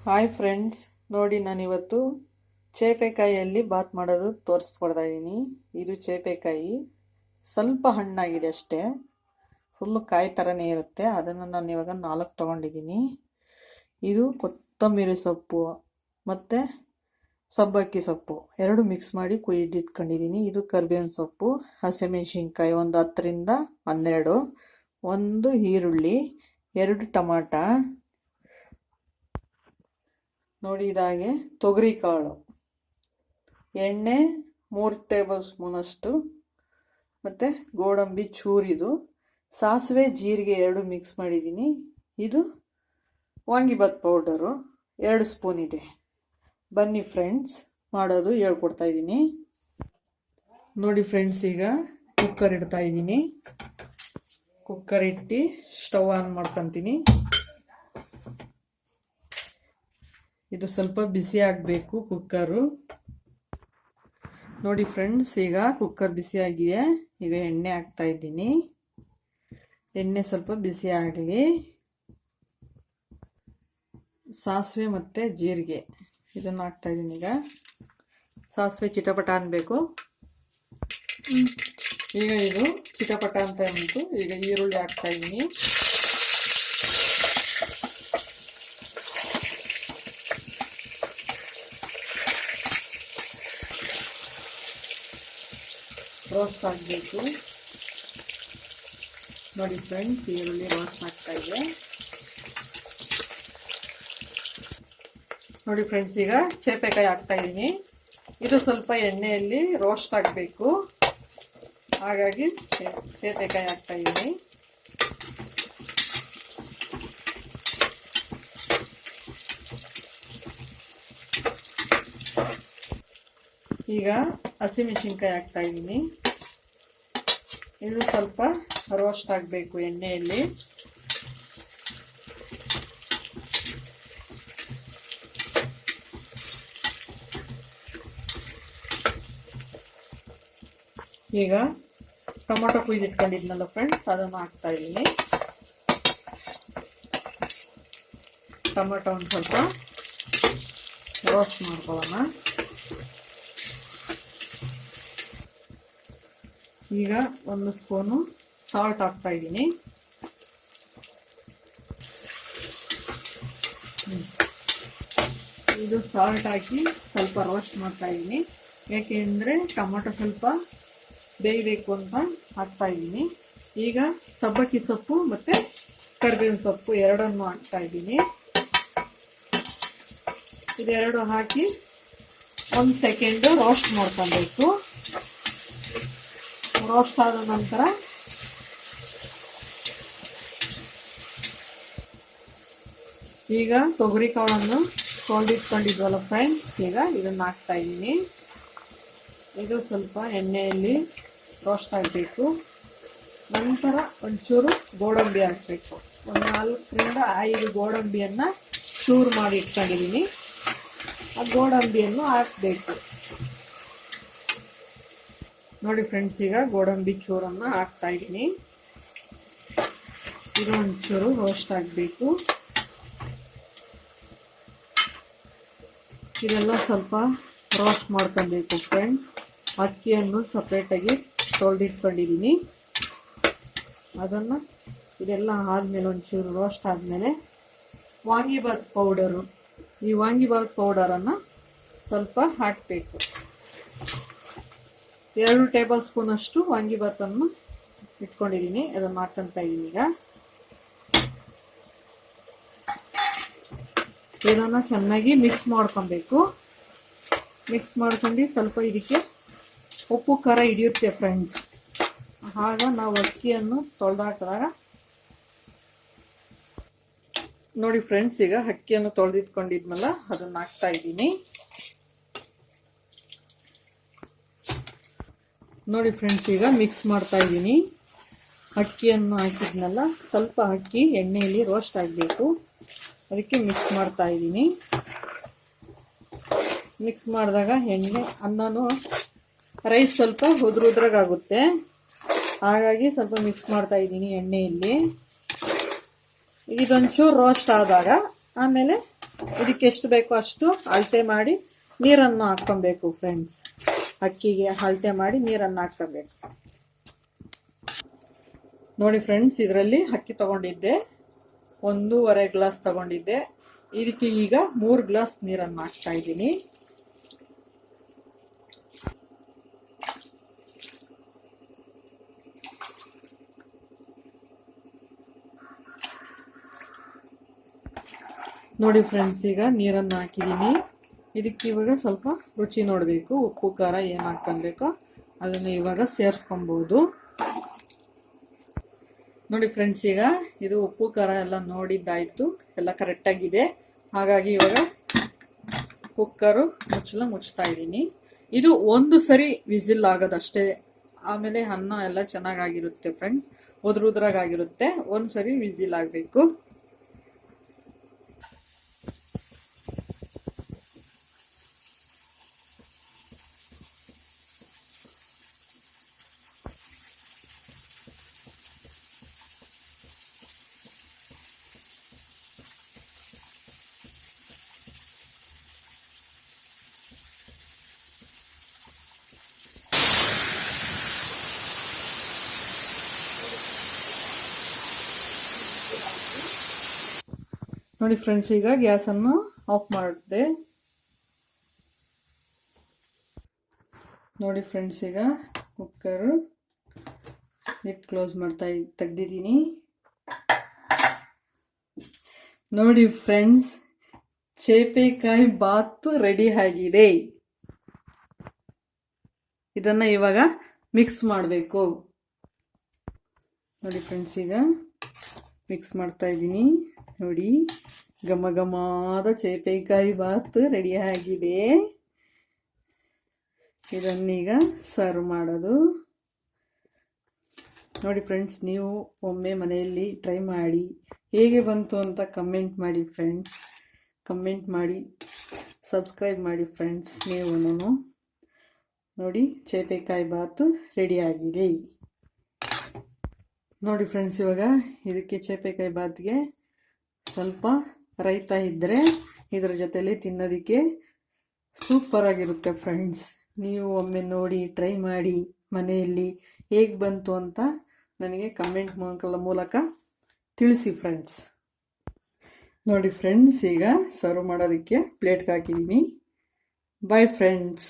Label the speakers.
Speaker 1: Hi friends, ನೋಡಿ ನಾನಿವತ್ತು ಚೇಪೆಕಾಯಿಯಲ್ಲಿ ಬಾತ್ ಮಾಡೋದು ತೋರಿಸ್ಕೊಡ್ತಾ ಇದ್ದೀನಿ. ಇದು ಚೇಪೆಕಾಯಿ ಸ್ವಲ್ಪ ಹಣ್ಣಾಗಿದೆ ಅಷ್ಟೇ, ಫುಲ್ಲು ಕಾಯಿ ಥರನೇ ಇರುತ್ತೆ. ಅದನ್ನು ನಾನು ಇವಾಗ 4 ತೊಗೊಂಡಿದ್ದೀನಿ. ಇದು ಕೊತ್ತಂಬರಿ ಸೊಪ್ಪು ಮತ್ತು ಸಬ್ಬಕ್ಕಿ ಸೊಪ್ಪು ಎರಡು ಮಿಕ್ಸ್ ಮಾಡಿ ಕುಯ್ದಿಟ್ಕೊಂಡಿದ್ದೀನಿ. ಇದು ಕರಿಬೇವಿನ ಸೊಪ್ಪು, ಹಸಿಮೆಣಸಿನ್ಕಾಯಿ ಒಂದು 10ರಿಂದ 12, ಒಂದು ಈರುಳ್ಳಿ, 2 ಟಮಾಟ, ನೋಡಿ ಇದಾಗೆ ತೊಗರಿ ಕಾಳು, ಎಣ್ಣೆ 3 ಟೇಬಲ್ ಸ್ಪೂನಷ್ಟು, ಮತ್ತು ಗೋಡಂಬಿ ಚೂರಿದು, ಸಾಸಿವೆ ಜೀರಿಗೆ 2 ಮಿಕ್ಸ್ ಮಾಡಿದ್ದೀನಿ. ಇದು ವಾಂಗಿಬಾತ್ ಪೌಡರು 2 ಸ್ಪೂನ್ ಇದೆ. ಬನ್ನಿ ಫ್ರೆಂಡ್ಸ್, ಮಾಡೋದು ಹೇಳ್ಕೊಡ್ತಾ ಇದ್ದೀನಿ. ನೋಡಿ ಫ್ರೆಂಡ್ಸ್, ಈಗ ಕುಕ್ಕರ್ ಇಡ್ತಾ ಇದ್ದೀನಿ. ಕುಕ್ಕರ್ ಇಟ್ಟು ಸ್ಟವ್ ಆನ್ ಮಾಡ್ಕೊತೀನಿ. ಇದು ಸ್ವಲ್ಪ ಬಿಸಿ ಆಗಬೇಕು ಕುಕ್ಕರು. ನೋಡಿ ಫ್ರೆಂಡ್ಸ್, ಈಗ ಕುಕ್ಕರ್ ಬಿಸಿ ಆಗಿದೆ. ಈಗ ಎಣ್ಣೆ ಹಾಕ್ತಾ ಇದ್ದೀನಿ. ಎಣ್ಣೆ ಸ್ವಲ್ಪ ಬಿಸಿ ಆಗಲಿ. ಸಾಸಿವೆ ಮತ್ತು ಜೀರಿಗೆ ಇದನ್ನು ಹಾಕ್ತಾ ಇದ್ದೀನಿ. ಈಗ ಸಾಸಿವೆ ಚಿಟಪಟ ಅನ್ಬೇಕು. ಈಗ ಇದು ಚಿಟಪಟ ಅಂತ ಅಂದ್ಬಿಟ್ಟು ಈಗ ಈರುಳ್ಳಿ ಹಾಕ್ತಾ ಇದ್ದೀನಿ. ರೋಸ್ಟ್ ಆಗಬೇಕು. ನೋಡಿ ಫ್ರೆಂಡ್ಸ್, ಈರುಳ್ಳಿ ರೋಸ್ಟ್ ಆಗ್ತಾ ಇದೆ. ನೋಡಿ ಫ್ರೆಂಡ್ಸ್, ಈಗ ಚೇಪೆಕಾಯಿ ಹಾಕ್ತಾ ಇದ್ದೀನಿ. ಇದು ಸ್ವಲ್ಪ ಎಣ್ಣೆಯಲ್ಲಿ ರೋಸ್ಟ್ ಆಗಬೇಕು, ಹಾಗಾಗಿ ಚೇಪೆಕಾಯಿ ಹಾಕ್ತಾ ಇದ್ದೀನಿ. ಈಗ ಹಸಿಮೆಣಸಿನ್ಕಾಯಿ ಹಾಕ್ತಾ ಇದ್ದೀನಿ. ಇದು ಸ್ವಲ್ಪ ರೋಸ್ಟ್ ಆಗಬೇಕು ಎಣ್ಣೆಯಲ್ಲಿ. ಈಗ ಟೊಮೊಟೊ ಕುಯ್ದಿಟ್ಕೊಂಡಿದ್ನಲ್ಲ ಫ್ರೆಂಡ್ಸ್, ಅದನ್ನು ಹಾಕ್ತಾ ಇದ್ದೀನಿ. ಟೊಮೊಟೊ ಒಂದು ಸ್ವಲ್ಪ ರೋಸ್ಟ್ ಮಾಡ್ಕೊಳ್ಳೋಣ. ಈಗ 1 ಸ್ಪೂನು ಸಾಲ್ಟ್ ಹಾಕ್ತಾ ಇದ್ದೀನಿ. ಇದು ಸಾಲ್ಟ್ ಹಾಕಿ ಸ್ವಲ್ಪ ರೋಸ್ಟ್ ಮಾಡ್ತಾ ಇದ್ದೀನಿ. ಯಾಕೆಂದರೆ ಟೊಮೊಟೊ ಸ್ವಲ್ಪ ಬೇಯಬೇಕು ಅಂತ ಹಾಕ್ತಾ ಇದ್ದೀನಿ. ಈಗ ಸಬ್ಬಕ್ಕಿ ಸೊಪ್ಪು ಮತ್ತು ಕರಿಬೇವಿನ ಸೊಪ್ಪು ಎರಡನ್ನು ಹಾಕ್ತಾ ಇದ್ದೀನಿ. ಇದೆರಡು ಹಾಕಿ 1 ಸೆಕೆಂಡು ರೋಸ್ಟ್ ಮಾಡ್ಕೊಬೇಕು. ರೋಸ್ಟ್ ಆದ ನಂತರ ಈಗ ತೊಗರಿ ಕಾಳನ್ನು ತೊಳೆದಿಟ್ಕೊಂಡಿದ್ವಲ್ಲ ಫ್ರೆಂಡ್ಸ್, ಈಗ ಇದನ್ನು ಹಾಕ್ತಾ ಇದ್ದೀನಿ. ಇದು ಸ್ವಲ್ಪ ಎಣ್ಣೆಯಲ್ಲಿ ರೋಸ್ಟ್ ಆಗಬೇಕು. ನಂತರ ಒಂಚೂರು ಗೋಡಂಬಿ ಹಾಕಬೇಕು. ಒಂದು 4ರಿಂದ 5 ಗೋಡಂಬಿಯನ್ನು ಚೂರು ಮಾಡಿ ಇಟ್ಕೊಂಡಿದ್ದೀನಿ. ಆ ಗೋಡಂಬಿಯನ್ನು ಹಾಕಬೇಕು. ನೋಡಿ ಫ್ರೆಂಡ್ಸ್, ಈಗ ಗೋಡಂಬಿ ಚೂರನ್ನು ಹಾಕ್ತಾ ಇದ್ದೀನಿ. ಇದು ಒಂಚೂರು ರೋಸ್ಟ್ ಆಗಬೇಕು. ಇದೆಲ್ಲ ಸ್ವಲ್ಪ ರೋಸ್ಟ್ ಮಾಡ್ಕೊಬೇಕು ಫ್ರೆಂಡ್ಸ್. ಅಕ್ಕಿಯನ್ನು ಸಪ್ರೇಟಾಗಿ ತೊಳೆದಿಟ್ಕೊಂಡಿದ್ದೀನಿ. ಅದನ್ನು ಇದೆಲ್ಲ ಆದಮೇಲೆ ಒಂಚೂರು ರೋಸ್ಟ್ ಆದಮೇಲೆ ವಾಂಗಿಬಾತ್ ಪೌಡರು, ಈ ವಾಂಗಿಬಾತ್ ಪೌಡರನ್ನು ಸ್ವಲ್ಪ ಹಾಕಬೇಕು. 2 ಟೇಬಲ್ ಸ್ಪೂನಷ್ಟು ವಾಂಗಿಬಾತನ್ನು ಇಟ್ಕೊಂಡಿದ್ದೀನಿ. ಅದನ್ನು ಹಾಕ್ಕೊತಾ ಇದ್ದೀನಿ. ಈಗ ಇದನ್ನು ಚೆನ್ನಾಗಿ ಮಿಕ್ಸ್ ಮಾಡ್ಕೊಬೇಕು. ಮಿಕ್ಸ್ ಮಾಡ್ಕೊಂಡು ಸ್ವಲ್ಪ ಇದಕ್ಕೆ ಉಪ್ಪು ಖಾರ ಹಿಡಿಯುತ್ತೆ ಫ್ರೆಂಡ್ಸ್. ಆಗ ನಾವು ಅಕ್ಕಿಯನ್ನು ತೊಳೆದಾಕಿದಾಗ ನೋಡಿ ಫ್ರೆಂಡ್ಸ್, ಈಗ ಅಕ್ಕಿಯನ್ನು ತೊಳೆದಿಟ್ಕೊಂಡಿದ್ನಲ್ಲ ಅದನ್ನು ಹಾಕ್ತಾ ಇದ್ದೀನಿ. ನೋಡಿ ಫ್ರೆಂಡ್ಸ್, ಈಗ ಮಿಕ್ಸ್ ಮಾಡ್ತಾ ಇದ್ದೀನಿ. ಅಕ್ಕಿಯನ್ನು ಹಾಕಿದ್ನಲ್ಲ, ಸ್ವಲ್ಪ ಅಕ್ಕಿ ಎಣ್ಣೆಯಲ್ಲಿ ರೋಸ್ಟ್ ಆಗಬೇಕು, ಅದಕ್ಕೆ ಮಿಕ್ಸ್ ಮಾಡ್ತಾ ಇದ್ದೀನಿ. ಮಿಕ್ಸ್ ಮಾಡಿದಾಗ ಅನ್ನನೂ ರೈಸ್ ಸ್ವಲ್ಪ ಉದ್ರಾಗುತ್ತೆ, ಹಾಗಾಗಿ ಸ್ವಲ್ಪ ಮಿಕ್ಸ್ ಮಾಡ್ತಾ ಇದ್ದೀನಿ ಎಣ್ಣೆಯಲ್ಲಿ. ಇದೊಂಚೂರು ರೋಸ್ಟ್ ಆದಾಗ ಆಮೇಲೆ ಇದಕ್ಕೆ ಎಷ್ಟು ಬೇಕೋ ಅಷ್ಟು ಅಳತೆ ಮಾಡಿ ನೀರನ್ನು ಹಾಕ್ಕೊಬೇಕು ಫ್ರೆಂಡ್ಸ್. ಅಕ್ಕಿಗೆ ಅಳತೆ ಮಾಡಿ ನೀರನ್ನು ಹಾಕ್ಕೊಬೇಕು. ನೋಡಿ ಫ್ರೆಂಡ್ಸ್, ಇದರಲ್ಲಿ ಅಕ್ಕಿ ತಗೊಂಡಿದ್ದೆ 1.5 ಗ್ಲಾಸ್ ತಗೊಂಡಿದ್ದೆ. ಇದಕ್ಕೆ ಈಗ 3 ಗ್ಲಾಸ್ ನೀರನ್ನು ಹಾಕ್ತಾ ಇದ್ದೀನಿ. ನೋಡಿ ಫ್ರೆಂಡ್ಸ್, ಈಗ ನೀರನ್ನು ಹಾಕಿದ್ದೀನಿ. ಇದಕ್ಕೆ ಇವಾಗ ಸ್ವಲ್ಪ ರುಚಿ ನೋಡಬೇಕು, ಉಪ್ಪು ಖಾರ ಏನು ಹಾಕ್ಕೊಬೇಕೋ ಅದನ್ನು ಇವಾಗ ಸೇರಿಸ್ಕೊಬೋದು. ನೋಡಿ ಫ್ರೆಂಡ್ಸ್, ಈಗ ಇದು ಉಪ್ಪು ಖಾರ ಎಲ್ಲ ನೋಡಿದ್ದಾಯಿತು, ಎಲ್ಲ ಕರೆಕ್ಟಾಗಿದೆ. ಹಾಗಾಗಿ ಇವಾಗ ಕುಕ್ಕರು ಮುಚ್ಚುತ್ತಾ ಇದ್ದೀನಿ. ಇದು 1 ಸರಿ ವಿಸಿಲ್ ಆಗೋದಷ್ಟೇ. ಆಮೇಲೆ ಅನ್ನ ಎಲ್ಲ ಚೆನ್ನಾಗಾಗಿರುತ್ತೆ ಫ್ರೆಂಡ್ಸ್, ಉದ್ರಾಗಿರುತ್ತೆ. 1 ಸರಿ ವಿಸಿಲ್ ಆಗಬೇಕು. ನೋಡಿ ಫ್ರೆಂಡ್ಸ್, ಈಗ ಗ್ಯಾಸನ್ನು ಆಫ್ ಮಾಡಿದೆ. ನೋಡಿ ಫ್ರೆಂಡ್ಸ್, ಈಗ ಕುಕ್ಕರ್ ಲಿಡ್ ಕ್ಲೋಸ್ ತೆಗ್ದಿದ್ದೀನಿ. ನೋಡಿ ಫ್ರೆಂಡ್ಸ್, ಚೇಪೆಕಾಯಿ ಬಾತ್ ರೆಡಿ ಆಗಿದೆ. ಇದನ್ನ ಇವಾಗ ಮಿಕ್ಸ್ ಮಾಡಬೇಕು. ನೋಡಿ ಫ್ರೆಂಡ್ಸ್, ಈಗ ಮಿಕ್ಸ್ ಮಾಡ್ತಾ ಇದ್ದೀನಿ. ನೋಡಿ, ಘಮ ಘಮಾದ ಚೇಪೆಕಾಯಿ ಬಾತ್ ರೆಡಿ ಆಗಿದೆ. ಇದನ್ನೀಗ ಸರ್ವ್ ಮಾಡೋದು. ನೋಡಿ ಫ್ರೆಂಡ್ಸ್, ನೀವು ಒಮ್ಮೆ ಮನೆಯಲ್ಲಿ ಟ್ರೈ ಮಾಡಿ ಹೇಗೆ ಬಂತು ಅಂತ ಕಮೆಂಟ್ ಮಾಡಿ ಫ್ರೆಂಡ್ಸ್. ಕಮೆಂಟ್ ಮಾಡಿ, ಸಬ್ಸ್ಕ್ರೈಬ್ ಮಾಡಿ ಫ್ರೆಂಡ್ಸ್. ನೀವು ನೋಡಿ, ಚೇಪೆಕಾಯಿ ಬಾತು ರೆಡಿ ಆಗಿದೆ. ನೋಡಿ ಫ್ರೆಂಡ್ಸ್, ಇವಾಗ ಇದಕ್ಕೆ ಚೇಪೆಕಾಯಿ ಬಾತ್ಗೆ ಸ್ವಲ್ಪ ರೈತ ಇದ್ದರೆ ಇದರ ಜೊತೆಲಿ ತಿನ್ನೋದಕ್ಕೆ ಸೂಪರ್ ಆಗಿರುತ್ತೆ ಫ್ರೆಂಡ್ಸ್. ನೀವು ಒಮ್ಮೆ ನೋಡಿ ಟ್ರೈ ಮಾಡಿ ಮನೆಯಲ್ಲಿ ಹೇಗೆ ಬಂತು ಅಂತ ನನಗೆ ಕಮೆಂಟ್ ಮೂಲಕ ತಿಳಿಸಿ ಫ್ರೆಂಡ್ಸ್. ನೋಡಿ ಫ್ರೆಂಡ್ಸ್, ಈಗ ಸರ್ವ್ ಮಾಡೋದಕ್ಕೆ ಪ್ಲೇಟ್ಗೆ ಹಾಕಿದ್ದೀನಿ. Bye friends.